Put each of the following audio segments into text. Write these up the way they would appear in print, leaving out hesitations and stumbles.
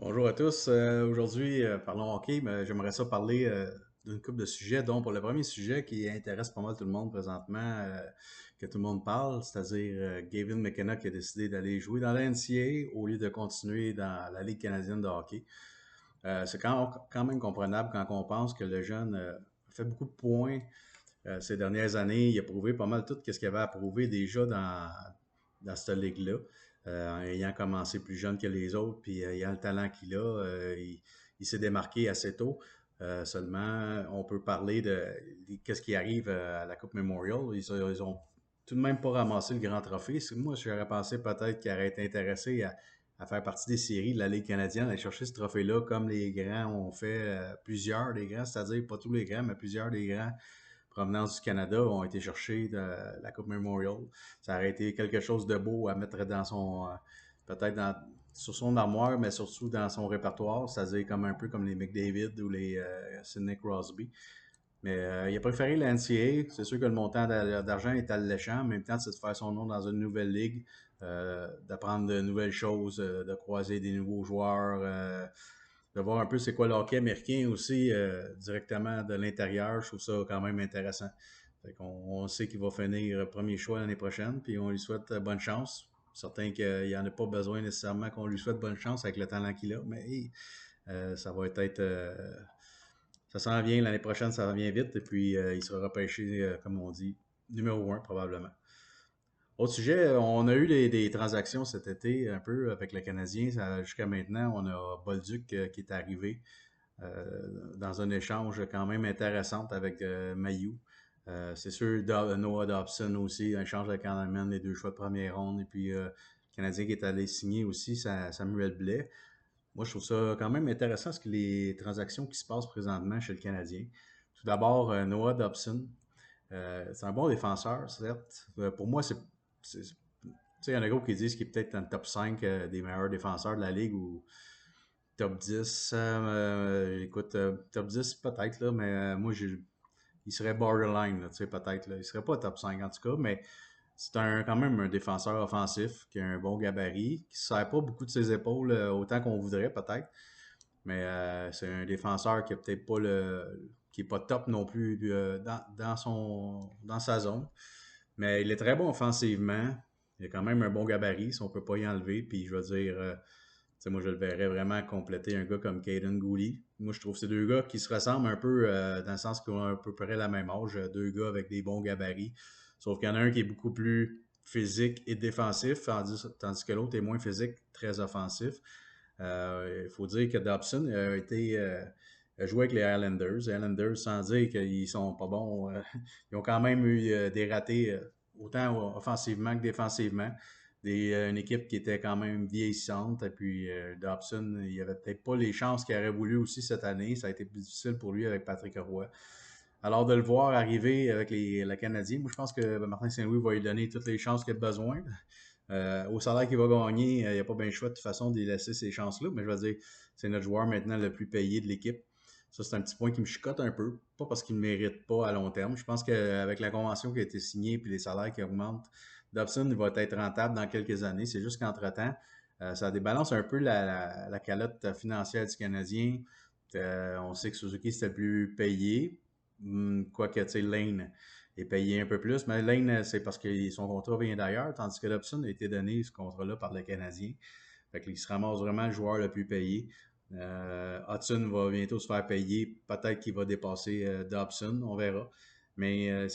Bonjour à tous. Aujourd'hui, parlons hockey, mais j'aimerais ça parler d'une couple de sujets, dont pour le premier sujet qui intéresse pas mal tout le monde présentement, que tout le monde parle, c'est-à-dire Gavin McKenna qui a décidé d'aller jouer dans la NCAA au lieu de continuer dans la Ligue canadienne de hockey. C'est quand même comprenable quand on pense que le jeune a fait beaucoup de points ces dernières années. Il a prouvé pas mal tout ce qu'il avait à prouver déjà dans cette ligue-là. En ayant commencé plus jeune que les autres, puis ayant le talent qu'il a, il s'est démarqué assez tôt. Seulement, on peut parler de qu'est-ce qui arrive à la Coupe Memorial. Ils ont tout de même pas ramassé le grand trophée. Moi, j'aurais pensé peut-être qu'ils auraient été intéressés à faire partie des séries de la Ligue canadienne, à aller chercher ce trophée-là, comme les grands ont fait, plusieurs des grands, c'est-à-dire pas tous les grands, mais plusieurs des grands provenance du Canada ont été chercher de la Coupe Memorial. Ça aurait été quelque chose de beau à mettre dans son, peut-être sur son armoire, mais surtout dans son répertoire, c'est-à-dire comme un peu comme les McDavid ou les Sidney Crosby. Mais il a préféré la NCAA. C'est sûr que le montant d'argent est alléchant. En même temps, c'est de faire son nom dans une nouvelle ligue, d'apprendre de nouvelles choses, de croiser des nouveaux joueurs, de voir un peu c'est quoi le hockey américain aussi directement de l'intérieur. Je trouve ça quand même intéressant. On sait qu'il va finir premier choix l'année prochaine, puis on lui souhaite bonne chance. Certain qu'il n'y en a pas besoin nécessairement qu'on lui souhaite bonne chance avec le talent qu'il a, mais ça va être ça s'en vient l'année prochaine, ça revient vite, et puis il sera repêché, comme on dit, numéro 1 probablement. Autre sujet, on a eu des transactions cet été un peu avec le Canadien. Jusqu'à maintenant, on a Bolduc qui est arrivé dans un échange quand même intéressant avec Mailloux. C'est sûr, Noah Dobson aussi, un échange avec Canadien, les deux choix de première ronde. Et puis, le Canadien qui est allé signer aussi, Samuel Blais. Moi, je trouve ça quand même intéressant ce que les transactions qui se passent présentement chez le Canadien. Tout d'abord, Noah Dobson. C'est un bon défenseur, certes. Pour moi, tu sais, il y en a gros qui disent qu'il est peut-être dans le top 5 des meilleurs défenseurs de la Ligue ou top 10. Écoute, top 10 peut-être, là, mais il serait borderline, là, tu sais, peut-être. Là. Il serait pas top 5 en tout cas, mais c'est quand même un défenseur offensif qui a un bon gabarit, qui ne sert pas beaucoup de ses épaules autant qu'on voudrait peut-être. Mais c'est un défenseur qui est peut-être pas qui est pas top non plus dans sa zone. Mais il est très bon offensivement. Il a quand même un bon gabarit, si on peut pas y enlever. Puis je veux dire, moi je le verrais vraiment compléter un gars comme Caden Gooley. Moi je trouve que c'est deux gars qui se ressemblent un peu dans le sens qu'ils ont à peu près la même âge. Deux gars avec des bons gabarits. Sauf qu'il y en a un qui est beaucoup plus physique et défensif, tandis que l'autre est moins physique, très offensif. Il faut dire que Dobson a joué avec les Islanders. Les Islanders, sans dire qu'ils sont pas bons, ils ont quand même eu des ratés, autant offensivement que défensivement. Une équipe qui était quand même vieillissante. Et puis Dobson, il avait peut-être pas les chances qu'il aurait voulu aussi cette année. Ça a été plus difficile pour lui avec Patrick Roy. Alors de le voir arriver avec le Canadien, moi je pense que Martin Saint-Louis va lui donner toutes les chances qu'il a besoin. Au salaire qu'il va gagner, il n'y a pas bien le choix de toute façon d'y laisser ces chances-là. Mais je veux dire, c'est notre joueur maintenant le plus payé de l'équipe. Ça, c'est un petit point qui me chicote un peu. Pas parce qu'il ne mérite pas à long terme. Je pense qu'avec la convention qui a été signée et les salaires qui augmentent, Dobson va être rentable dans quelques années. C'est juste qu'entre-temps, ça débalance un peu la calotte financière du Canadien. On sait que Suzuki, c'était le plus payé. Quoique, tu sais, Lane est payé un peu plus. Mais Lane, c'est parce que son contrat vient d'ailleurs, tandis que Dobson a été donné ce contrat-là par le Canadien. Fait qu'il se ramasse vraiment le joueur le plus payé. Hudson va bientôt se faire payer. Peut-être qu'il va dépasser Dobson, on verra. Mais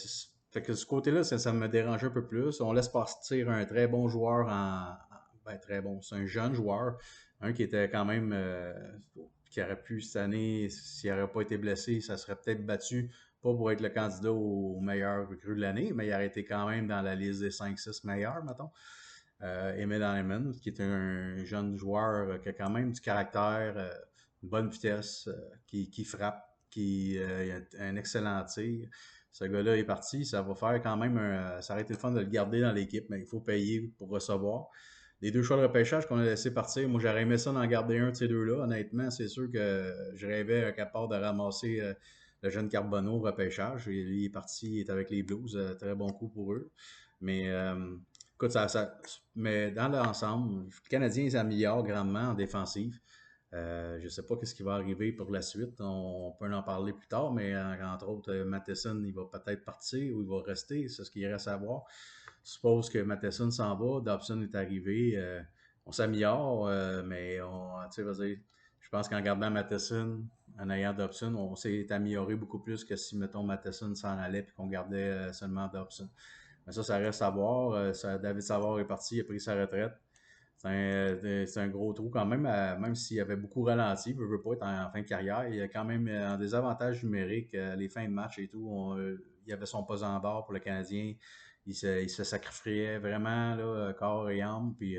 fait que ce côté-là, ça me dérange un peu plus. On laisse partir un très bon joueur ben, très bon. C'est un jeune joueur. Un qui était quand même qui aurait pu cette année, s'il n'aurait pas été blessé, ça serait peut-être battu, pas pour être le candidat au meilleur recrue de l'année, mais il aurait été quand même dans la liste des 5-6 meilleurs, mettons. Emil Hyman, qui est un jeune joueur qui a quand même du caractère, une bonne vitesse, qui frappe, qui a un excellent tir. Ce gars-là est parti, ça va faire quand même ça aurait été le fun de le garder dans l'équipe, mais il faut payer pour recevoir. Les deux choix de repêchage qu'on a laissé partir, moi j'aurais aimé ça d'en garder un de ces deux-là. Honnêtement, c'est sûr que je rêvais à part de ramasser le jeune Carbonneau au repêchage. Il est parti, il est avec les Blues, très bon coup pour eux. Mais écoute, mais dans l'ensemble, le Canadien s'améliore grandement en défensive. Je ne sais pas ce qui va arriver pour la suite. On peut en parler plus tard, mais entre autres, Matheson, il va peut-être partir ou il va rester. C'est ce qu'il reste à voir. Je suppose que Matheson s'en va, Dobson est arrivé. On s'améliore, mais vas-y, je pense qu'en gardant Matheson, en ayant Dobson, on s'est amélioré beaucoup plus que si, mettons, Matheson s'en allait et qu'on gardait seulement Dobson. Mais ça reste à voir. David Savard est parti, il a pris sa retraite. C'est un gros trou quand même, même s'il avait beaucoup ralenti, il veut pas être en fin de carrière. Il y a quand même un désavantage numérique, les fins de match et tout. Il y avait son pesant d'or pour le Canadien. Il se sacrifiait vraiment là, corps et âme. Puis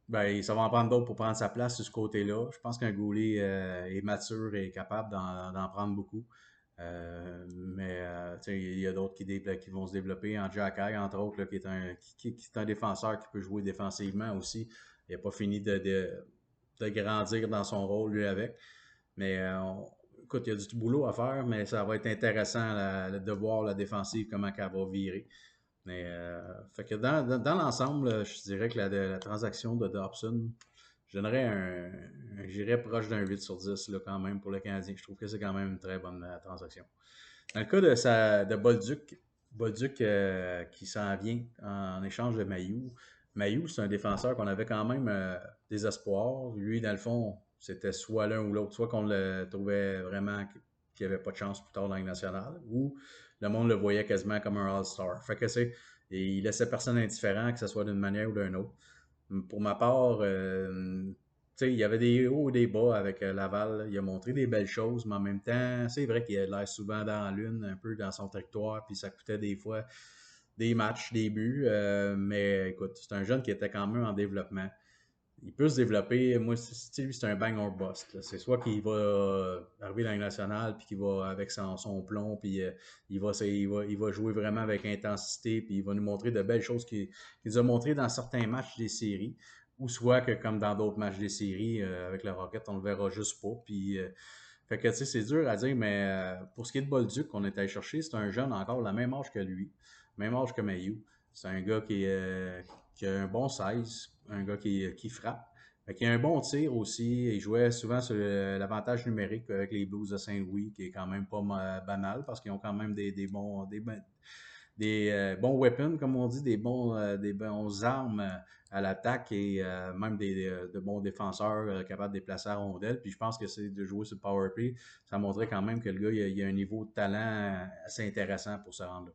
ben, ça va en prendre d'autres pour prendre sa place sur ce côté-là. Je pense qu'un Goulet est mature et est capable d'en prendre beaucoup. Il y a d'autres qui vont se développer. En Jack High, entre autres, là, qui est un défenseur qui peut jouer défensivement aussi. Il n'a pas fini de grandir dans son rôle, lui, avec. Mais écoute, il y a du boulot à faire, mais ça va être intéressant de voir la défensive, comment elle va virer. Mais fait que dans l'ensemble, je dirais que la transaction de Dobson, je donnerais j'irais proche d'un 8 sur 10 là, quand même pour le Canadien. Je trouve que c'est quand même une très bonne transaction. Dans le cas de Bolduc qui s'en vient en échange de Mailloux. Mailloux, c'est un défenseur qu'on avait quand même des espoirs. Lui, dans le fond, c'était soit l'un ou l'autre. Soit qu'on le trouvait vraiment qu'il n'y avait pas de chance plus tard dans la Ligue nationale, ou le monde le voyait quasiment comme un All-Star. Fait que et il laissait personne indifférent, que ce soit d'une manière ou d'une autre. Pour ma part, il y avait des hauts et des bas avec Laval. Il a montré des belles choses, mais en même temps, c'est vrai qu'il a l'air souvent dans la lune, un peu dans son territoire, puis ça coûtait des fois des matchs, des buts. Mais écoute, c'est un jeune qui était quand même en développement. Il peut se développer. Moi, c'est un bang or bust. C'est soit qu'il va arriver dans la nationale, puis qu'il va avec son plomb, puis il va jouer vraiment avec intensité, puis il va nous montrer de belles choses qu'il nous a montré dans certains matchs des séries, ou soit que comme dans d'autres matchs des séries, avec le Rocket, on le verra juste pas. Puis, fait que, c'est dur à dire, mais pour ce qui est de Bolduc qu'on est allé chercher, c'est un jeune encore, la même âge que lui, même âge que Mailloux. C'est un gars qui a un bon size, un gars qui frappe. Qui a un bon tir aussi. Il jouait souvent sur l'avantage numérique avec les Blues de Saint-Louis, qui est quand même pas banal parce qu'ils ont quand même des bons weapons, comme on dit, des bons armes à l'attaque et même de bons défenseurs capables de déplacer la rondelle. Puis je pense que c'est de jouer sur le power play. Ça montrait quand même que le gars, il a un niveau de talent assez intéressant pour se rendre là.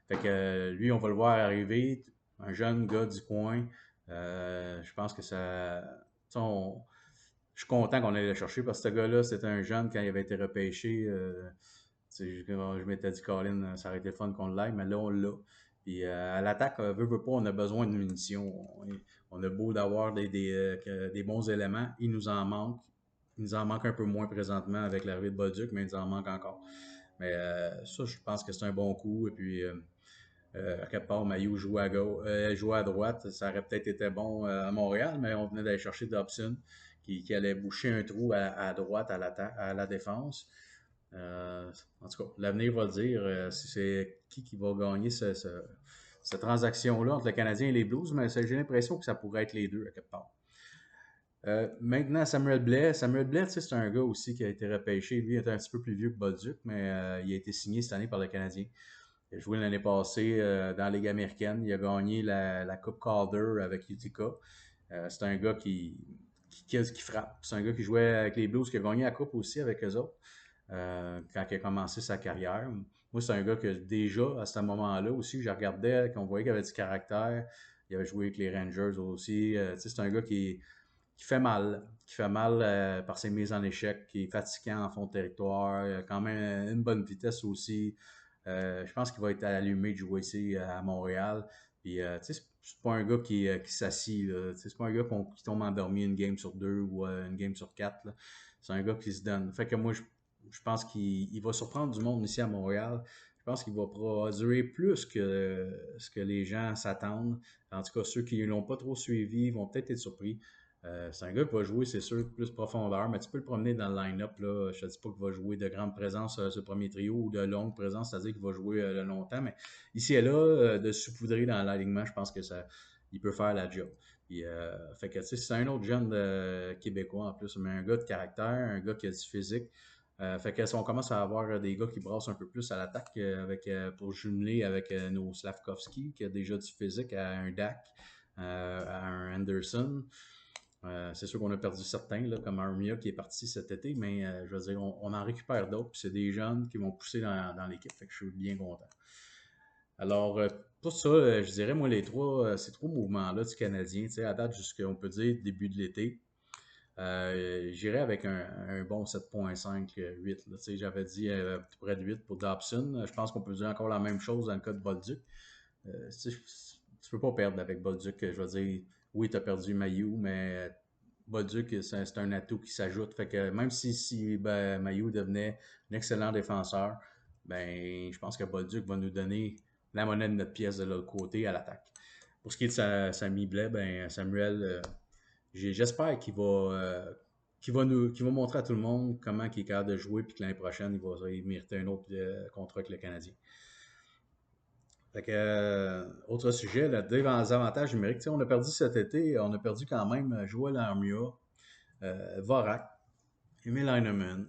Fait que lui, on va le voir arriver, un jeune gars du coin. Je pense que ça. Je suis content qu'on aille le chercher parce que ce gars-là, c'était un jeune quand il avait été repêché. Je m'étais dit, Colin, ça aurait été fun qu'on l'aille, mais là, on l'a. Puis à l'attaque, veut pas, on a besoin de munitions. On a beau d'avoir des bons éléments, il nous en manque. Il nous en manque un peu moins présentement avec l'arrivée de Bolduc, mais il nous en manque encore. Mais ça, je pense que c'est un bon coup. Et puis, à quelque part, Mailloux jouait à droite. Ça aurait peut-être été bon à Montréal, mais on venait d'aller chercher Dobson qui allait boucher un trou à droite à la défense. En tout cas, l'avenir va le dire si c'est qui va gagner cette transaction-là entre le Canadien et les Blues, mais j'ai l'impression que ça pourrait être les deux à quelque part. Maintenant, Samuel Blais. Samuel Blais, c'est un gars aussi qui a été repêché. Lui, il est un petit peu plus vieux que Bolduc, mais il a été signé cette année par le Canadien. Il a joué l'année passée dans la Ligue américaine. Il a gagné la Coupe Calder avec Utica. C'est un gars qui frappe. C'est un gars qui jouait avec les Blues, qui a gagné la Coupe aussi avec eux autres quand il a commencé sa carrière. Moi, c'est un gars que déjà, à ce moment-là aussi, je regardais, qu'on voyait qu'il avait du caractère. Il avait joué avec les Rangers aussi. C'est un gars qui fait mal. Qui fait mal par ses mises en échec, qui est fatigant en fond de territoire. Il a quand même une bonne vitesse aussi. Je pense qu'il va être allumé de jouer ici à Montréal. Puis, c'est pas un gars qui s'assit. C'est pas un gars qui tombe endormi une game sur deux ou une game sur quatre. C'est un gars qui se donne. Fait que moi, je pense qu'il va surprendre du monde ici à Montréal. Je pense qu'il va produire plus que ce que les gens s'attendent. En tout cas, ceux qui ne l'ont pas trop suivi vont peut-être être surpris. C'est un gars qui va jouer, c'est sûr, plus profondeur, mais tu peux le promener dans le line-up. Là. Je ne te dis pas qu'il va jouer de grande présence sur le premier trio ou de longue présence, c'est-à-dire qu'il va jouer longtemps, mais ici et là, de saupoudrer dans l'alignement, je pense que il peut faire la job. Fait que, tu sais, c'est un autre jeune Québécois en plus, mais un gars de caractère, un gars qui a du physique. Fait que si on commence à avoir des gars qui brassent un peu plus à l'attaque pour jumeler avec nos Slavkovski, qui a déjà du physique, à un Dak, à un Anderson. C'est sûr qu'on a perdu certains, là, comme Armia qui est parti cet été, mais je veux dire, on en récupère d'autres, puis c'est des jeunes qui vont pousser dans l'équipe, fait que je suis bien content. Alors, pour ça, je dirais, moi, ces trois mouvements-là du Canadien, tu sais, à date jusqu'à, on peut dire, début de l'été, j'irais avec un bon 7,5, 8. Là, tu sais, j'avais dit près de 8 pour Dobson. Je pense qu'on peut dire encore la même chose dans le cas de Bolduc. Tu sais, tu peux pas perdre avec Bolduc. Je veux dire, oui, tu as perdu Mailloux, mais Bolduc, c'est un atout qui s'ajoute. Fait que même si Mailloux devenait un excellent défenseur, ben, je pense que Bolduc va nous donner la monnaie de notre pièce de l'autre côté à l'attaque. Pour ce qui est de Sami Blais, ben, Samuel, j'espère qu'il va montrer à tout le monde comment il est capable de jouer, puis que l'année prochaine, il mériter un autre contrat avec le Canadien. Fait que, autre sujet, là, devant les avantages numériques, on a perdu cet été, on a perdu quand même Joël Armia, Vorak, Emil Heinemann,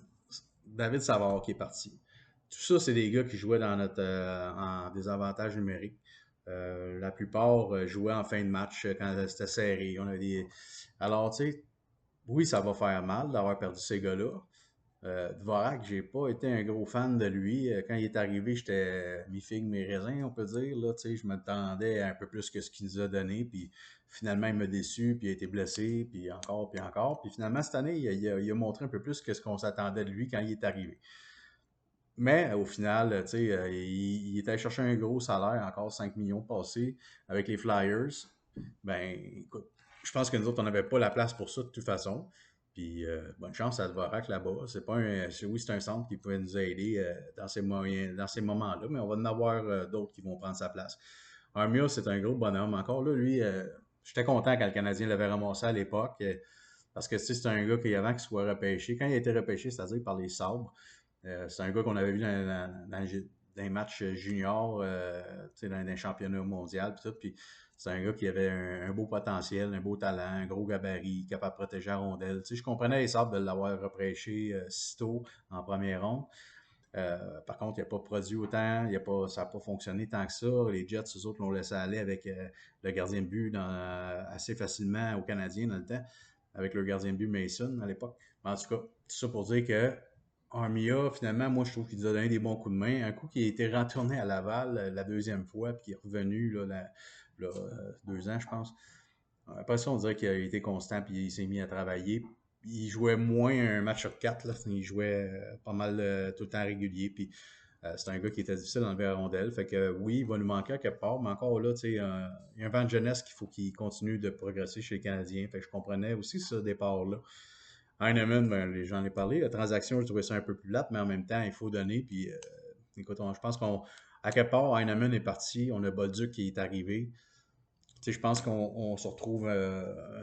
David Savard qui est parti. Tout ça, c'est des gars qui jouaient en désavantage numérique. La plupart jouaient en fin de match quand c'était serré. Alors, tu sais, oui, ça va faire mal d'avoir perdu ces gars-là. Dvorak, j'ai pas été un gros fan de lui. Quand il est arrivé, j'étais mi-figue, mi-raisin, on peut dire. Là, je m'attendais à un peu plus que ce qu'il nous a donné. Puis finalement, il m'a déçu, puis il a été blessé, puis encore, puis encore. Puis finalement, cette année, il a montré un peu plus que ce qu'on s'attendait de lui quand il est arrivé. Mais au final, il est allé chercher un gros salaire, encore 5 millions passés avec les Flyers. Ben, écoute, je pense que nous autres, on n'avait pas la place pour ça de toute façon. Puis, bonne chance à Dvorak là-bas. Oui, c'est un centre qui pouvait nous aider dans ces moments-là, mais on va en avoir d'autres qui vont prendre sa place. Armia, c'est un gros bonhomme. Encore là, lui, j'étais content quand le Canadien l'avait ramassé à l'époque, parce que c'est un gars qui, avant qu'il soit repêché, quand il a été repêché, c'est-à-dire par les Sabres, c'est un gars qu'on avait vu dans les matchs juniors, dans les championnats mondiaux, puis c'est un gars qui avait un beau potentiel, un beau talent, un gros gabarit, capable de protéger la rondelle. Je comprenais les Sabres de l'avoir repêché si tôt en première ronde. Par contre, il n'a pas produit autant, ça n'a pas fonctionné tant que ça. Les Jets, eux autres, l'ont laissé aller avec le gardien de but assez facilement aux Canadiens dans le temps, avec le gardien de but Mason à l'époque. En tout cas, tout ça pour dire que Armia, finalement, moi, je trouve qu'il nous a donné des bons coups de main. Un coup qui a été retourné à Laval la deuxième fois, puis qui est revenu là, 2 ans, je pense. Après ça, on dirait qu'il a été constant, puis il s'est mis à travailler. Il jouait moins un match sur 4, là. Il jouait pas mal tout le temps régulier, puis c'est un gars qui était difficile d'enlever la rondelle. Fait que oui, il va nous manquer à quelque part, mais encore là, tu sais, il y a un vent de jeunesse qu'il faut qu'il continue de progresser chez les Canadiens. Fait que je comprenais aussi ce départ-là. Heinemann, ben, j'en ai parlé. La transaction, je trouvais ça un peu plus plate, mais en même temps, il faut donner. Puis, écoute, je pense à quelque part, Heinemann est parti. On a Bolduc qui est arrivé. Tu sais, je pense qu'on se retrouve.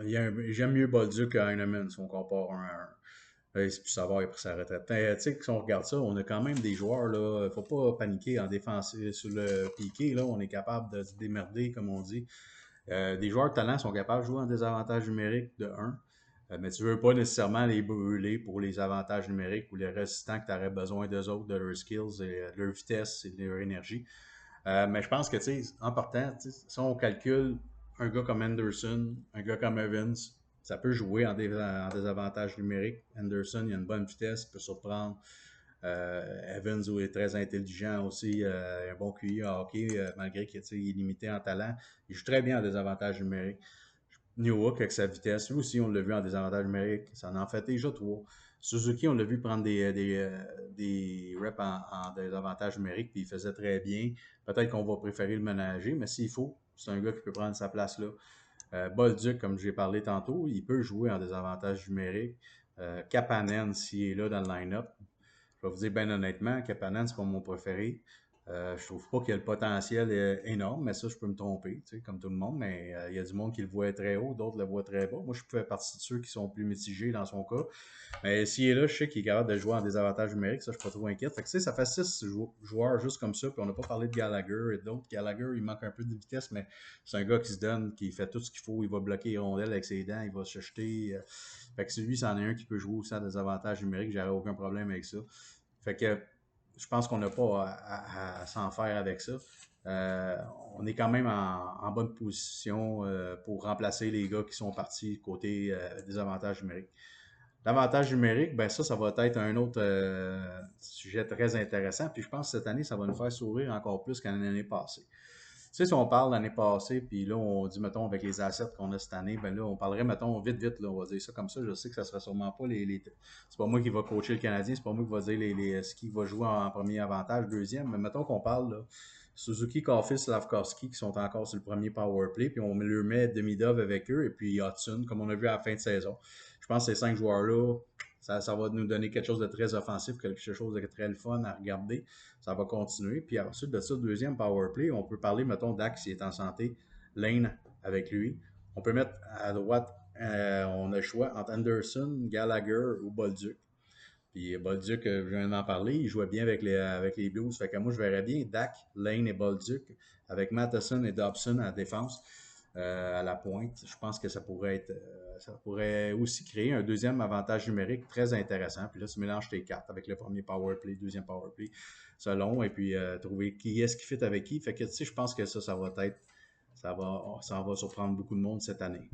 J'aime mieux Bolduc que Heinemann si on compare un à un. C'est plus savoir, il a pris sa retraite. Tu sais, si on regarde ça, on a quand même des joueurs, là. Faut pas paniquer en défense sur le piqué, là. On est capable de se démerder, comme on dit. Des joueurs de talent sont capables de jouer en désavantage numérique de 1. Mais tu ne veux pas nécessairement les brûler pour les avantages numériques ou les résistants que tu aurais besoin d'eux autres, de leurs skills, et de leur vitesse et de leur énergie. Mais je pense que, tu sais, en partant, si on calcule un gars comme Anderson, un gars comme Evans, ça peut jouer en désavantage numérique. Anderson, il a une bonne vitesse, il peut surprendre. Evans est très intelligent aussi, un bon QI à hockey, malgré qu'il est limité en talent. Il joue très bien en désavantage numérique. Newhook avec sa vitesse, lui aussi, on l'a vu en désavantage numérique. Ça en fait déjà 3. Suzuki, on l'a vu prendre des reps en désavantage numérique, puis il faisait très bien. Peut-être qu'on va préférer le ménager, mais s'il faut, c'est un gars qui peut prendre sa place là. Bolduc, comme j'ai parlé tantôt, il peut jouer en désavantage numérique. Kapanen, s'il est là dans le line-up. Je vais vous dire bien honnêtement, Kapanen, c'est pas mon préféré. Je trouve pas qu'il y a le potentiel énorme, mais ça, je peux me tromper, tu sais, comme tout le monde. Mais il y a du monde qui le voit très haut, d'autres le voient très bas. Moi, je fais partie de ceux qui sont plus mitigés dans son cas. Mais s'il est là, je sais qu'il est capable de jouer en désavantage numérique, ça, je suis pas trop inquiète. Fait que, tu sais, ça fait 6 joueurs juste comme ça, puis on n'a pas parlé de Gallagher et d'autres. Gallagher, il manque un peu de vitesse, mais c'est un gars qui se donne, qui fait tout ce qu'il faut. Il va bloquer les rondelles avec ses dents, il va se jeter. Fait que celui, c'en est un qui peut jouer aussi en désavantage numérique, j'aurais aucun problème avec ça. Fait que je pense qu'on n'a pas à s'en faire avec ça. Euh, on est quand même en bonne position pour remplacer les gars qui sont partis côté désavantage numérique. L'avantage numérique, ben ça va être un autre sujet très intéressant. Puis je pense que cette année, ça va nous faire sourire encore plus qu'en l'année passée. Tu sais, si on parle l'année passée, puis là, on dit, mettons, avec les assets qu'on a cette année, ben là, on parlerait, mettons, vite, vite, là, on va dire ça comme ça. Je sais que ça ne sera sûrement pas c'est pas moi qui va coacher le Canadien, c'est pas moi qui va dire ce qui va jouer en premier avantage, deuxième, mais mettons qu'on parle, là, Suzuki, Caulfield, Slavkovski, qui sont encore sur le premier power play, puis on leur met demi-dove avec eux, et puis Hudson, comme on a vu à la fin de saison. Je pense que ces 5 joueurs-là, ça va nous donner quelque chose de très offensif, quelque chose de très le fun à regarder. Ça va continuer. Puis ensuite de ça, deuxième power play, on peut parler, mettons, Dax s'il est en santé, Lane avec lui. On peut mettre à droite, on a le choix entre Anderson, Gallagher ou Bolduc. Puis Bolduc, je viens d'en parler, il jouait bien avec les Blues. Fait que moi, je verrais bien Dak, Lane et Bolduc avec Matheson et Dobson à la défense, à la pointe. Je pense que ça pourrait aussi créer un deuxième avantage numérique très intéressant. Puis là, tu mélanges tes cartes avec le premier power play, deuxième power play, selon, et puis trouver qui est-ce qui fit avec qui. Fait que, tu sais, je pense que ça va surprendre beaucoup de monde cette année.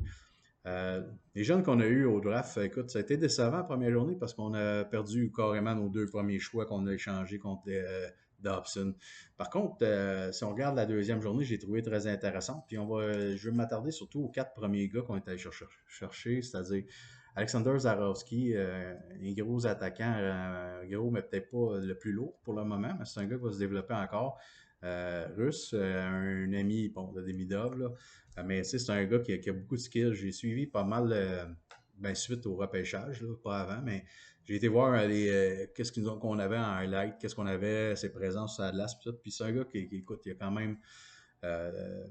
Les jeunes qu'on a eus au draft, écoute, ça a été décevant la première journée parce qu'on a perdu carrément nos 2 premiers choix qu'on a échangés contre Dobson. Par contre, si on regarde la deuxième journée, j'ai trouvé très intéressante. Puis je vais m'attarder surtout aux 4 premiers gars qu'on est allé chercher, c'est-à-dire Alexander Zarovski, un gros attaquant, gros, mais peut-être pas le plus lourd pour le moment, mais c'est un gars qui va se développer encore. Russe, un ami bon, de Demidov, là, mais c'est un gars qui a beaucoup de skills. J'ai suivi pas mal, ben, suite au repêchage, là, pas avant, mais j'ai été voir qu'est-ce qu'on avait en highlight, qu'est-ce qu'on avait, ses présences sur la glace, puis tout. Puis c'est un gars écoute, il a quand même, euh,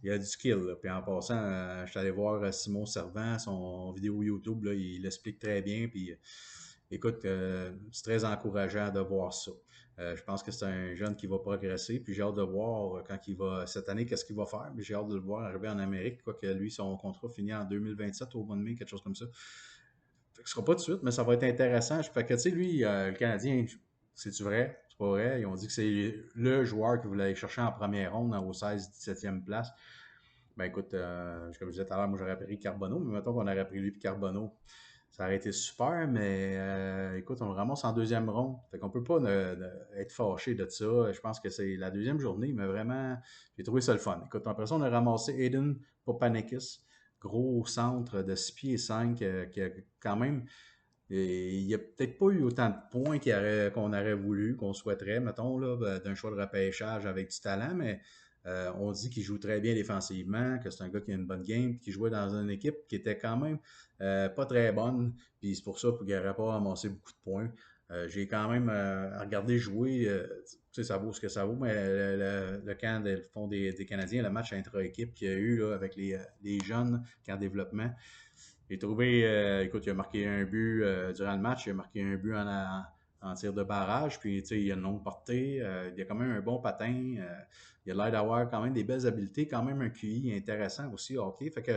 il a du skill. Là. Puis en passant, je suis allé voir Simon Servant, son vidéo YouTube, là, il l'explique très bien. Puis écoute, c'est très encourageant de voir ça. Je pense que c'est un jeune qui va progresser, puis j'ai hâte de voir quand il va, cette année, qu'est-ce qu'il va faire. Puis j'ai hâte de le voir arriver en Amérique, quoique lui, son contrat finit en 2027 au mois de mai, quelque chose comme ça. Fait que ce sera pas tout de suite, mais ça va être intéressant. Fait que, tu sais, lui, le Canadien, c'est-tu vrai? C'est pas vrai. Ils ont dit que c'est le joueur qui voulait aller chercher en première ronde au 16-17e place. Ben écoute, comme je disais tout à l'heure, moi j'aurais pris Carbonneau, mais mettons qu'on aurait pris lui et Carbonneau. Ça aurait été super, mais écoute, on le ramasse en deuxième ronde. Fait qu'on peut pas être fâché de ça. Je pense que c'est la deuxième journée, mais vraiment, j'ai trouvé ça le fun. Écoute, après ça, on a ramassé Aiden Papanikis, gros centre de 6 pieds 5, qui a quand même. Il n'y a peut-être pas eu autant de points qu'on aurait voulu, qu'on souhaiterait, mettons, là, d'un choix de repêchage avec du talent, mais on dit qu'il joue très bien défensivement, que c'est un gars qui a une bonne game, qui jouait dans une équipe qui était quand même pas très bonne, puis c'est pour ça qu'il n'aurait pas amassé beaucoup de points. J'ai quand même regardé jouer, tu sais, ça vaut ce que ça vaut, mais le camp le fond des Canadiens, le match intra-équipe qu'il y a eu là, avec les jeunes qui en développement, j'ai trouvé, écoute, il a marqué un but durant le match, il a marqué un but en tir de barrage, puis tu sais, il a une longue portée, il a quand même un bon patin, il a l'air d'avoir quand même des belles habiletés, quand même un QI intéressant aussi, ok. Fait que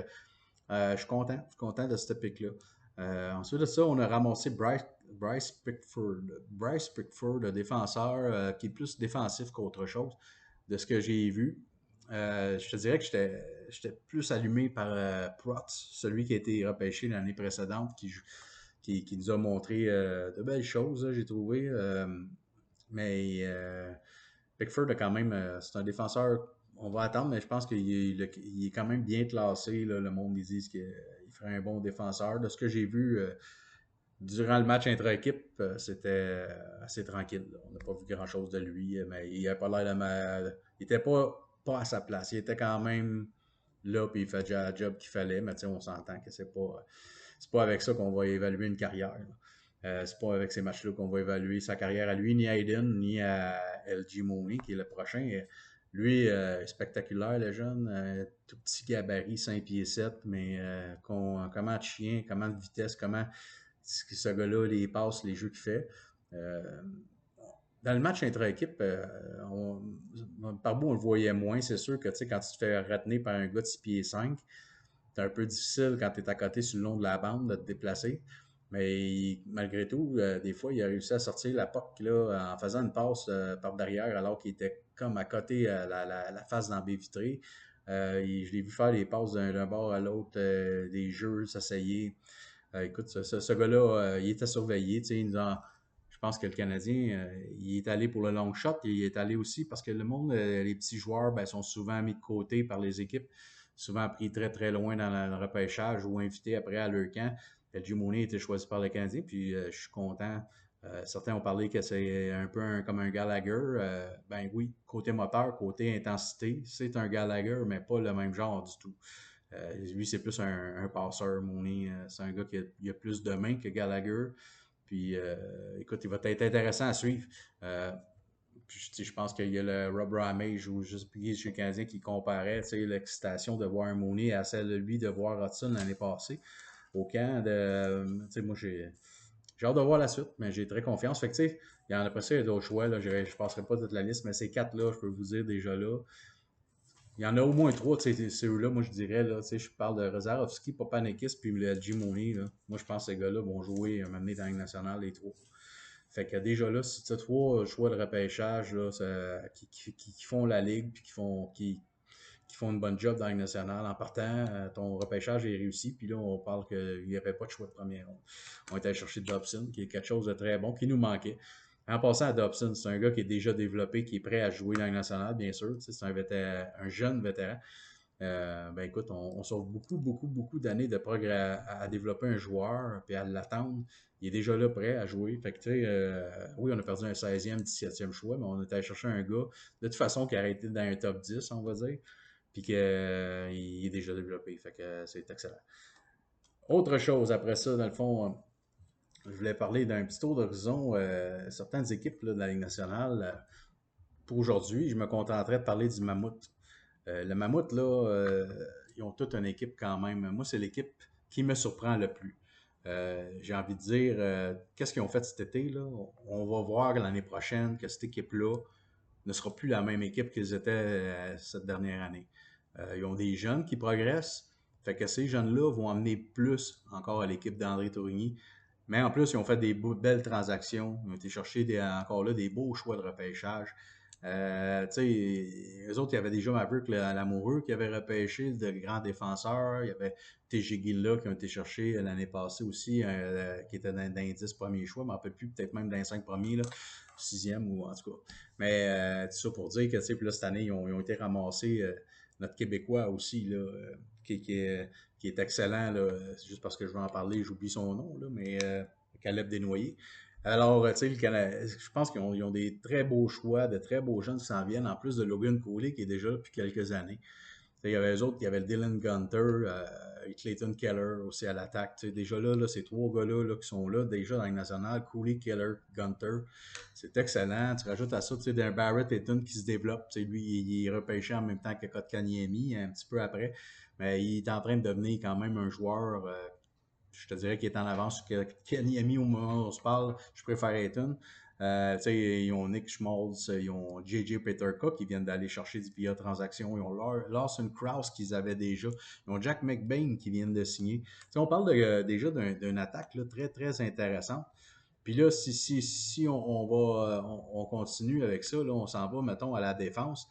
je suis content de ce pick-là. Ensuite de ça, on a ramassé Bryce Pickford. Bryce Pickford, le défenseur qui est plus défensif qu'autre chose, de ce que j'ai vu. Je te dirais que j'étais plus allumé par Protz, celui qui a été repêché l'année précédente, qui nous a montré de belles choses, j'ai trouvé. Mais Pickford a quand même, c'est un défenseur, on va attendre, mais je pense qu'il est quand même bien classé. Là, le monde ils disent qu'il ferait un bon défenseur. De ce que j'ai vu durant le match intra-équipe, c'était assez tranquille. Là. On n'a pas vu grand-chose de lui, mais il n'a pas l'air de mal. Il n'était pas à sa place. Il était quand même là, puis il fait déjà le job qu'il fallait, mais on s'entend que c'est pas avec ça qu'on va évaluer une carrière. Là. C'est pas avec ces matchs-là qu'on va évaluer sa carrière à lui, ni à Aiden, ni à LG Mooney, qui est le prochain. Lui, spectaculaire, le jeune, tout petit gabarit, 5 pieds 7, mais comment de chien, comment de vitesse, comment ce gars-là, les passes, les jeux qu'il fait. Euh, Dans le match intra-équipe, par bout, on le voyait moins. C'est sûr que quand tu te fais retenir par un gars de 6 pieds 5, c'est un peu difficile quand tu es à côté sur le long de la bande de te déplacer. Mais malgré tout, des fois, il a réussi à sortir la POC là, en faisant une passe par derrière alors qu'il était comme à côté la face dans la baie vitrée. Je l'ai vu faire des passes d'un bord à l'autre, des jeux, s'essayer. Écoute, ce gars-là, il était surveillé. Je pense que le Canadien, il est allé pour le long shot et il est allé aussi parce que le monde, les petits joueurs, ben, sont souvent mis de côté par les équipes, souvent pris très très loin dans le repêchage ou invités après à leur camp. LG Mooney a été choisi par le Canadien, puis je suis content. Certains ont parlé que c'est un peu comme un Gallagher. Ben oui, côté moteur, côté intensité, c'est un Gallagher, mais pas le même genre du tout. Lui, c'est plus un passeur, Mooney. C'est un gars qui a plus de mains que Gallagher. Puis, écoute, il va être intéressant à suivre. Puis, je pense qu'il y a le Rob Ramage ou juste plus chez le Canadien qui comparait l'excitation de voir un Mooney à celle de lui de voir Hudson l'année passée au camp. Moi, j'ai hâte de voir la suite, mais j'ai très confiance. Fait que, tu sais, il y en a après ça, il y a d'autres choix. Là, je ne passerai pas toute la liste, mais ces quatre-là, je peux vous dire déjà là. Il y en a au moins trois, tu sais, ceux-là, moi je dirais, là, tu sais, je parle de Rozarovski, Papanekis, puis le Jim Mooney, là. Moi je pense que ces gars-là vont jouer un moment donné dans la Ligue nationale, les trois. Fait que déjà là, si tu as trois choix de repêchage là, qui font la Ligue, puis qui font une bonne job dans la Ligue nationale, en partant, ton repêchage est réussi, puis là, on parle qu'il n'y avait pas de choix de première ronde. On est allé chercher Dobson, qui est quelque chose de très bon, qui nous manquait. En passant à Dobson, c'est un gars qui est déjà développé, qui est prêt à jouer dans la Ligue nationale, bien sûr. C'est un jeune vétéran. Ben écoute, on sauve beaucoup, beaucoup, beaucoup d'années de progrès à développer un joueur, puis à l'attendre. Il est déjà là prêt à jouer. Fait que, tu sais, oui, on a perdu un 16e, 17e choix, mais on est allé chercher un gars, de toute façon, qui a été dans un top 10, on va dire, puis qu'il est déjà développé. Fait que c'est excellent. Autre chose après ça, dans le fond, je voulais parler d'un petit tour d'horizon. Certaines équipes là, de la Ligue nationale, pour aujourd'hui, je me contenterais de parler du Mammouth. Le Mammouth, là, ils ont toute une équipe quand même. Moi, c'est l'équipe qui me surprend le plus. J'ai envie de dire, qu'est-ce qu'ils ont fait cet été, là? On va voir l'année prochaine que cette équipe-là ne sera plus la même équipe qu'ils étaient cette dernière année. Ils ont des jeunes qui progressent, fait que ces jeunes-là vont amener plus encore à l'équipe d'André Tourigny. Mais en plus, ils ont fait des belles transactions. Ils ont été chercher encore là des beaux choix de repêchage. Tu sais, eux autres, il y avait déjà Maverick Lamoureux qui avait repêché de grands défenseurs. Il y avait TG Guilla qui ont été cherchés l'année passée aussi, qui était dans les 10 premiers choix, mais un peu plus, peut-être même dans les 5 premiers, là, 6e ou en tout cas. Mais tout ça pour dire que, tu sais, puis là, cette année, ils ont été ramassés. Notre Québécois aussi, là, qui est excellent, là, juste parce que je veux en parler, j'oublie son nom, là, mais Caleb Desnoyers. Alors, tu sais, je pense qu'ils ont des très beaux choix, de très beaux jeunes qui s'en viennent, en plus de Logan Cooley qui est déjà là depuis quelques années. Il y avait eux autres, il y avait le Dylan Gunter, et Clayton Keller aussi à l'attaque. Déjà là, ces trois gars-là là, qui sont là, déjà dans le national, Cooley, Keller, Gunter, c'est excellent. Tu rajoutes à ça d'un Barrett Eaton qui se développe. Lui, il est repêché en même temps que Kotkaniemi, un petit peu après. Mais il est en train de devenir quand même un joueur, je te dirais qu'il est en avance sur Kanyemi au moment où on se parle. Je préfère Eaton. Ils ont Nick Schmaltz, ils ont J.J. Peterka qui viennent d'aller chercher du via transaction. Ils ont Lawson Krause qu'ils avaient déjà. Ils ont Jack McBain qui viennent de signer. On parle déjà d'une attaque là, très, très intéressante. Puis là, si on va, on continue avec ça, là, on s'en va, mettons, à la défense.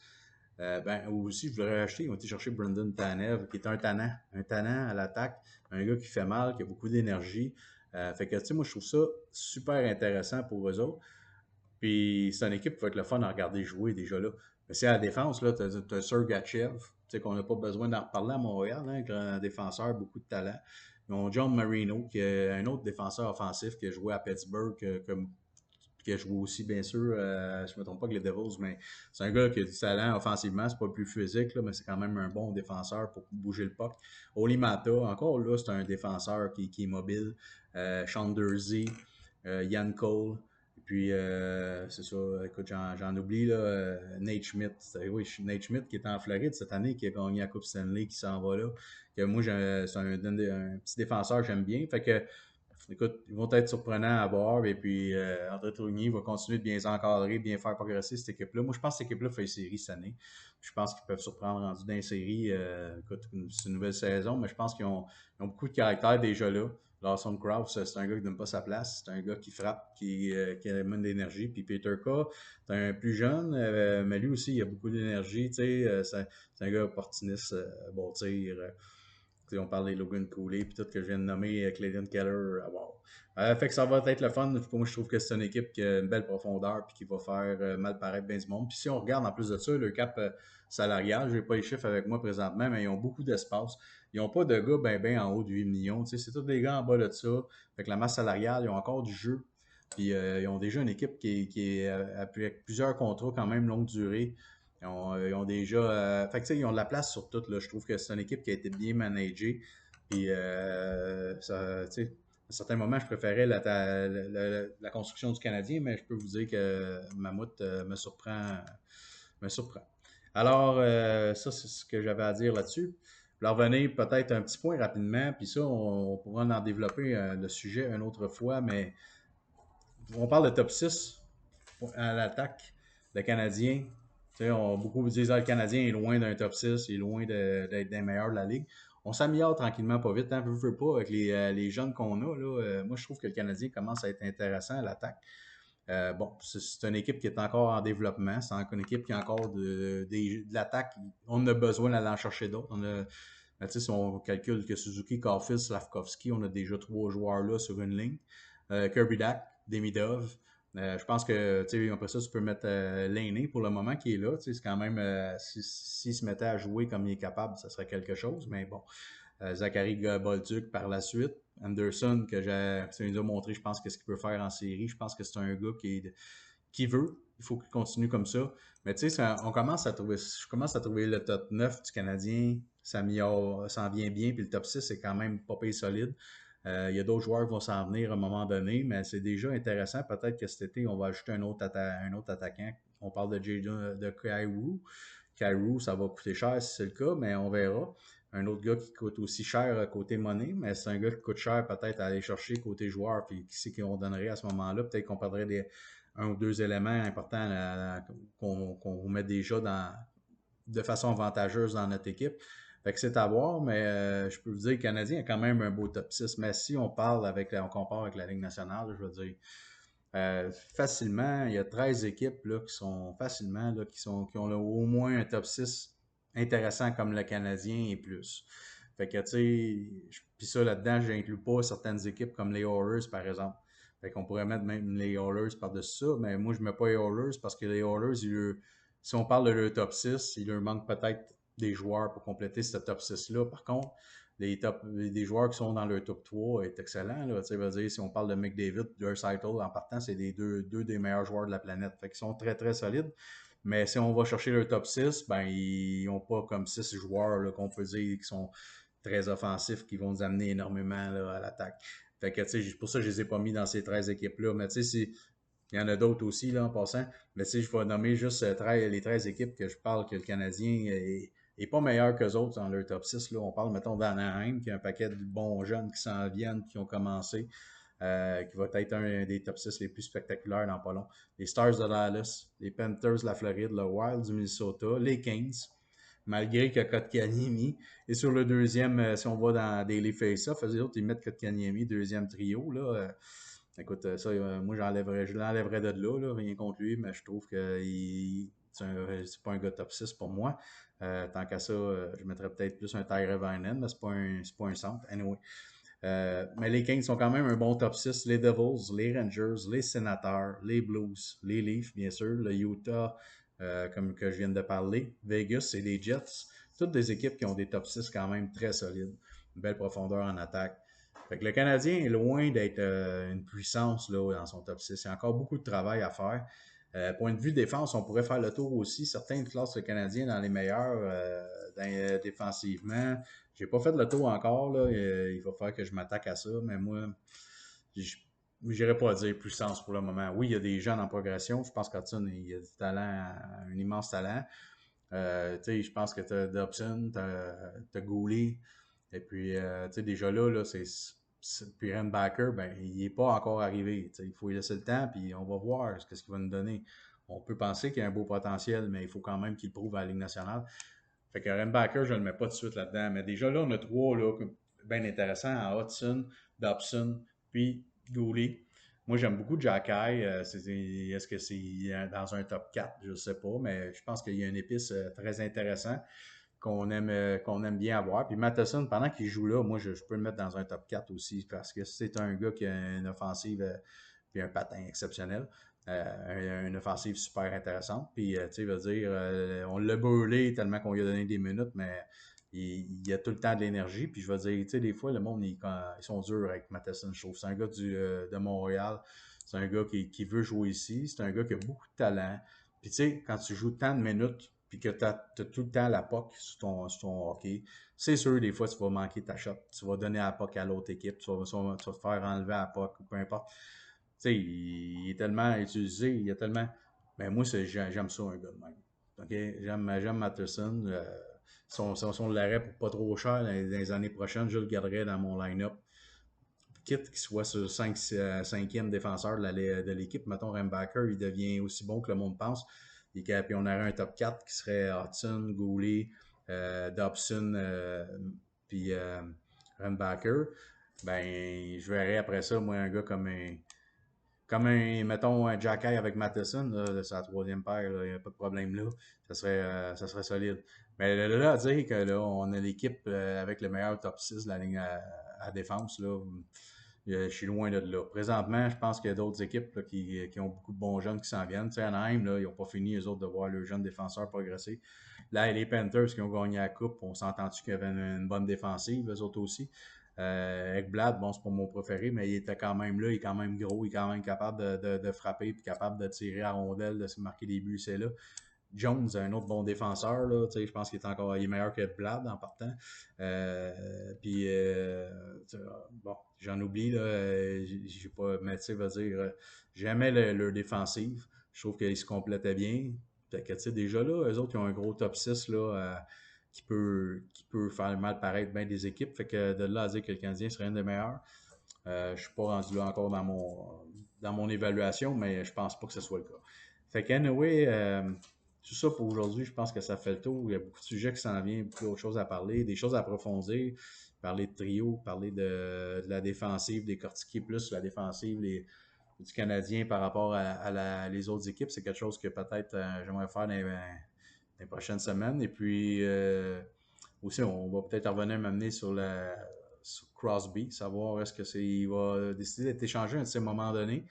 Ben, aussi, je voudrais acheter, ils ont été chercher Brendan Tanev, qui est un tannant à l'attaque, un gars qui fait mal, qui a beaucoup d'énergie. Fait que, tu sais, moi, je trouve ça super intéressant pour eux autres. Puis, c'est une équipe qui va être le fun à regarder jouer déjà là. Mais c'est à la défense, là, t'as Sergachev, tu sais, qu'on n'a pas besoin d'en reparler à Montréal, hein, un défenseur, beaucoup de talent. Ils ont John Marino, qui est un autre défenseur offensif qui a joué à Pittsburgh, qui a joué aussi, bien sûr, je ne me trompe pas que les Devils, mais c'est un gars qui a du talent offensivement, c'est pas le plus physique, là, mais c'est quand même un bon défenseur pour bouger le puck. Oli Mata, encore là, c'est un défenseur qui est mobile. Sean Dursey, Ian Cole. Et puis, c'est ça, écoute, j'en oublie, là, Nate Schmidt. Oui, Nate Schmidt qui est en Floride cette année, qui a gagné la Coupe Stanley, qui s'en va là. Que moi, c'est un petit défenseur que j'aime bien. Fait que, écoute, ils vont être surprenants à voir. Et puis, André Tourigny va continuer de bien encadrer, bien faire progresser cette équipe-là. Moi, je pense que cette équipe-là fait une série cette année. Je pense qu'ils peuvent surprendre rendu dans les séries. Écoute, c'est une nouvelle saison, mais je pense qu'ils ont beaucoup de caractère déjà là. Lawson Krause, c'est un gars qui donne pas sa place. C'est un gars qui frappe, qui amène de l'énergie. Puis Peter K, c'est un plus jeune, mais lui aussi, il a beaucoup d'énergie. C'est un gars opportuniste, bon tir. On parle des Logan Cooley, puis tout que je viens de nommer, Clayton Keller. Wow. Fait que ça va être le fun. Moi, je trouve que c'est une équipe qui a une belle profondeur puis qui va faire mal paraître bien du monde. Puis si on regarde en plus de ça, le cap salarial, je n'ai pas les chiffres avec moi présentement, mais ils ont beaucoup d'espace. Ils n'ont pas de gars ben en haut de 8 millions. C'est tous des gars en bas de ça. Fait que la masse salariale, ils ont encore du jeu. Puis ils ont déjà une équipe qui est avec plusieurs contrats quand même longue durée. Ils ont déjà. Fait que, ils ont de la place sur tout. Là. Je trouve que c'est une équipe qui a été bien managée. Puis, à certains moments, je préférais la construction du Canadien, mais je peux vous dire que Mammouth me surprend. Alors, ça, c'est ce que j'avais à dire là-dessus. Je vais revenir peut-être un petit point rapidement, puis ça, on pourra en développer le sujet une autre fois, mais on parle de top 6 à l'attaque. Le Canadien, beaucoup disent que le Canadien est loin d'un top 6, il est loin d'être des meilleurs de la Ligue. On s'améliore tranquillement, pas vite, hein, veux pas, avec les jeunes qu'on a. Là, moi, je trouve que le Canadien commence à être intéressant à l'attaque. Bon, c'est une équipe qui est encore en développement. C'est une équipe qui a encore de l'attaque. On a besoin d'aller en chercher d'autres. Si on calcule que Suzuki, Caulfield, Slavkovski, on a déjà 3 joueurs là sur une ligne. Kirby Dak, Demidov. Je pense que, après ça, tu peux mettre Lainé pour le moment qui est là. C'est quand même, s'il se mettait à jouer comme il est capable, ça serait quelque chose. Mais bon, Zachary Bolduc par la suite. Anderson, ça nous a montré, je pense, qu'est-ce qu'il peut faire en série. Je pense que c'est un gars qui veut. Il faut qu'il continue comme ça. Mais tu sais, je commence à trouver le top 9 du Canadien, ça s'en vient bien, puis le top 6 c'est quand même pas payé solide. Il y a d'autres joueurs qui vont s'en venir à un moment donné, mais c'est déjà intéressant. Peut-être que cet été, on va ajouter un autre attaquant. On parle de Kyrou. Kyrou, ça va coûter cher si c'est le cas, mais on verra. Un autre gars qui coûte aussi cher côté monnaie, mais c'est un gars qui coûte cher peut-être à aller chercher côté joueur, puis qui sait qu'on donnerait à ce moment-là. Peut-être qu'on perdrait un ou deux éléments importants qu'on met déjà de façon avantageuse dans notre équipe. Fait que c'est à voir, mais je peux vous dire que le Canadien a quand même un beau top 6. Mais si on compare avec la Ligue nationale, je veux dire, facilement, il y a 13 équipes là, qui sont facilement, là, qui ont là, au moins un top 6 intéressant comme le Canadien et plus. Fait que, tu sais, puis ça, là-dedans, je n'inclus pas certaines équipes comme les Oilers, par exemple. Fait qu'on pourrait mettre même les Oilers par-dessus ça, mais moi, je ne mets pas les Oilers parce que les Oilers, si on parle de leur top 6, il leur manque peut-être des joueurs pour compléter ce top 6-là. Par contre, des joueurs qui sont dans le top 3 est excellent. Là, veut dire, si on parle de McDavid, Draisaitl, en partant, c'est deux des meilleurs joueurs de la planète. Fait qu'ils sont très, très solides. Mais si on va chercher le top 6, ben, ils n'ont pas comme 6 joueurs là, qu'on peut dire qui sont très offensifs, qui vont nous amener énormément là, à l'attaque. Fait que, pour ça, je ne les ai pas mis dans ces 13 équipes-là. Mais tu sais, il y en a d'autres aussi, là, en passant. Mais je vais nommer juste les 13 équipes que je parle que le Canadien est pas meilleur qu'eux autres dans leur top 6. Là. On parle, mettons, d'Anaheim, qui a un paquet de bons jeunes qui s'en viennent, qui ont commencé, qui va être un des top 6 les plus spectaculaires dans pas long. Les Stars de Dallas, les Panthers de la Floride, le Wild du Minnesota, les Kings, malgré que Kotkaniemi est sur le deuxième, si on va dans Daily Face-Off, les autres, ils mettent Kotkaniemi, deuxième trio, là. Écoute, ça, moi, je l'enlèverais de là, rien contre lui, mais je trouve que c'est pas un gars top 6 pour moi. Tant qu'à ça, je mettrais peut-être plus un Tyre Vinen, mais c'est pas un centre. Anyway. Mais les Kings sont quand même un bon top 6. Les Devils, les Rangers, les Senators, les Blues, les Leafs, bien sûr, le Utah, comme que je viens de parler, Vegas et les Jets. Toutes des équipes qui ont des top 6 quand même très solides. Une belle profondeur en attaque. Fait que le Canadien est loin d'être une puissance là, dans son top 6. Il y a encore beaucoup de travail à faire. Point de vue défense, on pourrait faire le tour aussi. Certains classent le Canadien dans les meilleurs défensivement. J'ai pas fait le tour encore. Là. Il va falloir que je m'attaque à ça. Mais moi, j'irais pas dire puissance pour le moment. Oui, il y a des jeunes en progression. Je pense qu'Hudson, il a du talent, un immense talent. Tu sais, je pense que tu as Dobson, tu as Goulet. Et puis, tu sais, déjà là, puis Backer, ben, il n'est pas encore arrivé. Tu sais, il faut lui laisser le temps, puis on va voir ce qu'il va nous donner. On peut penser qu'il y a un beau potentiel, mais il faut quand même qu'il le prouve à la Ligue nationale. Fait que Backer, je ne le mets pas tout de suite là-dedans. Mais déjà là, on a trois là, bien intéressants en Hudson, Dobson, puis Goulet. Moi, j'aime beaucoup Jacky. Est-ce que c'est dans un top 4? Je ne sais pas, mais je pense qu'il y a une épice très intéressant qu'on aime bien avoir. Puis Matheson, pendant qu'il joue là, moi, je peux le mettre dans un top 4 aussi parce que c'est un gars qui a une offensive puis un patin exceptionnel. Une offensive super intéressante. Puis, tu sais, veut dire, on l'a brûlé tellement qu'on lui a donné des minutes, mais il a tout le temps de l'énergie. Puis, je veux dire, tu sais, des fois, le monde, ils sont durs avec Matheson, je trouve. C'est un gars de Montréal. C'est un gars qui veut jouer ici. C'est un gars qui a beaucoup de talent. Puis, tu sais, quand tu joues tant de minutes, puis que tu as tout le temps la POC sur ton hockey, c'est sûr, des fois, tu vas manquer ta shot. Tu vas donner la POC à l'autre équipe. Tu vas te faire enlever la POC ou peu importe. Tu sais, il est tellement utilisé, il y a tellement. Mais moi, j'aime ça, un gars de même. OK? J'aime Matterson. Si on l'arrête pour pas trop cher dans les années prochaines, je le garderai dans mon line-up. Quitte qu'il soit sur 5e défenseur de l'équipe, mettons Rembacker, il devient aussi bon que le monde pense. Puis on aurait un top 4 qui serait Hudson, Goulet, Dobson, puis Rembacker. Ben, je verrais après ça, moi, un gars mettons, un Jacky avec Matheson, c'est la troisième paire, il n'y a pas de problème là. Ça serait solide. Mais là, à dire que là, on a l'équipe avec le meilleur top 6 de la ligne à défense, là, je suis loin de là. Présentement, je pense qu'il y a d'autres équipes là, qui ont beaucoup de bons jeunes qui s'en viennent. Tu sais, Anaheim, là, ils n'ont pas fini, eux autres, de voir leurs jeunes défenseurs progresser. Là, les Panthers qui ont gagné la Coupe, on s'entend-tu qu'il y avait une bonne défensive, eux autres aussi. Ekblad, bon, c'est pas mon préféré, mais il était quand même là, il est quand même gros, il est quand même capable de frapper, puis capable de tirer à rondelle, de se marquer des buts, c'est là. Jones, un autre bon défenseur, là, je pense qu'il est meilleur que Blad en partant. Puis, bon, j'en oublie, là, j'ai pas, mais tu sais, va dire, j'aimais leur défensive. Je trouve qu'ils se complétaient bien. Fait que, tu sais, déjà là, eux autres, ils ont un gros top 6, là, qui peut faire mal paraître bien des équipes. Fait que de là à dire que le Canadien serait un des meilleurs, je suis pas rendu là encore dans mon évaluation, mais je pense pas que ce soit le cas. Fait que, anyway, tout ça pour aujourd'hui, je pense que ça fait le tour. Il y a beaucoup de sujets qui s'en viennent, beaucoup d'autres choses à parler, des choses à approfondir, parler de trio, parler de la défensive, décortiquer plus la défensive du Canadien par rapport à les autres équipes. C'est quelque chose que peut-être j'aimerais faire dans les prochaines semaines. Et puis, aussi, on va peut-être revenir m'amener sur Crosby, savoir il va décider d'être échangé à un certain moment donné.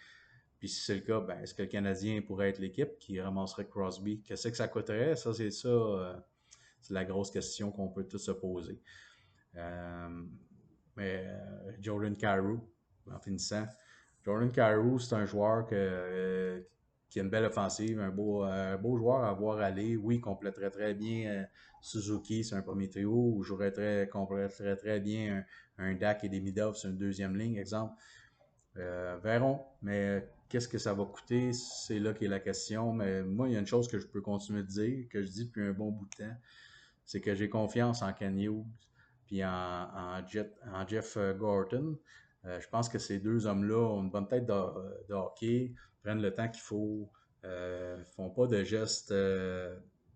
Puis si c'est le cas, ben, est-ce que le Canadien pourrait être l'équipe qui ramasserait Crosby? Qu'est-ce que ça coûterait? Ça, c'est la grosse question qu'on peut tous se poser. Euh, mais Jordan Carew, en finissant, Jordan Carew, c'est un joueur qui a une belle offensive, un beau joueur à voir aller. Oui, il compléterait très bien Suzuki, c'est un premier trio, ou compléterait très bien un Dak et des Midov sur une deuxième ligne, exemple. Verrons, mais qu'est-ce que ça va coûter? C'est là qu'est la question. Mais moi, il y a une chose que je peux continuer de dire, que je dis depuis un bon bout de temps, c'est que j'ai confiance en Ken Hughes puis en Jeff Gorton. Je pense que ces deux hommes-là ont une bonne tête de hockey, prennent le temps qu'il faut, font pas de gestes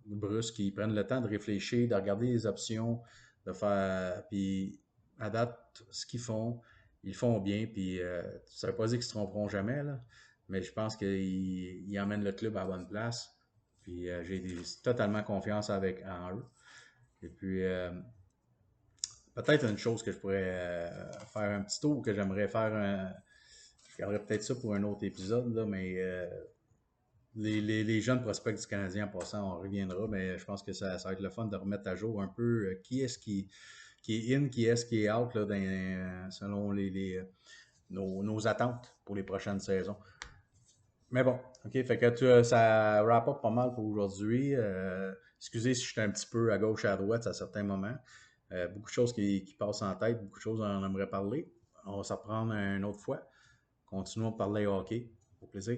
brusques, ils prennent le temps de réfléchir, de regarder les options, de faire, puis à date, ce qu'ils font, ils le font bien, puis ça ne veut pas dire qu'ils ne se tromperont jamais, là, mais je pense qu'ils emmènent le club à la bonne place. Puis j'ai totalement confiance en eux. Et puis, peut-être une chose que je pourrais faire un petit tour, que j'aimerais faire. Je garderais peut-être ça pour un autre épisode, là, mais les jeunes prospects du Canadien en passant, on reviendra, mais je pense que ça va être le fun de remettre à jour un peu qui est-ce qui est in, qui est-ce qui est out là, selon nos attentes pour les prochaines saisons. Mais bon, OK, fait que ça wrap up pas mal pour aujourd'hui. Excusez si je suis un petit peu à gauche et à droite à certains moments. Beaucoup de choses qui passent en tête, beaucoup de choses dont on aimerait parler. On va s'en reprendre une autre fois. continuons de parler hockey. Au plaisir.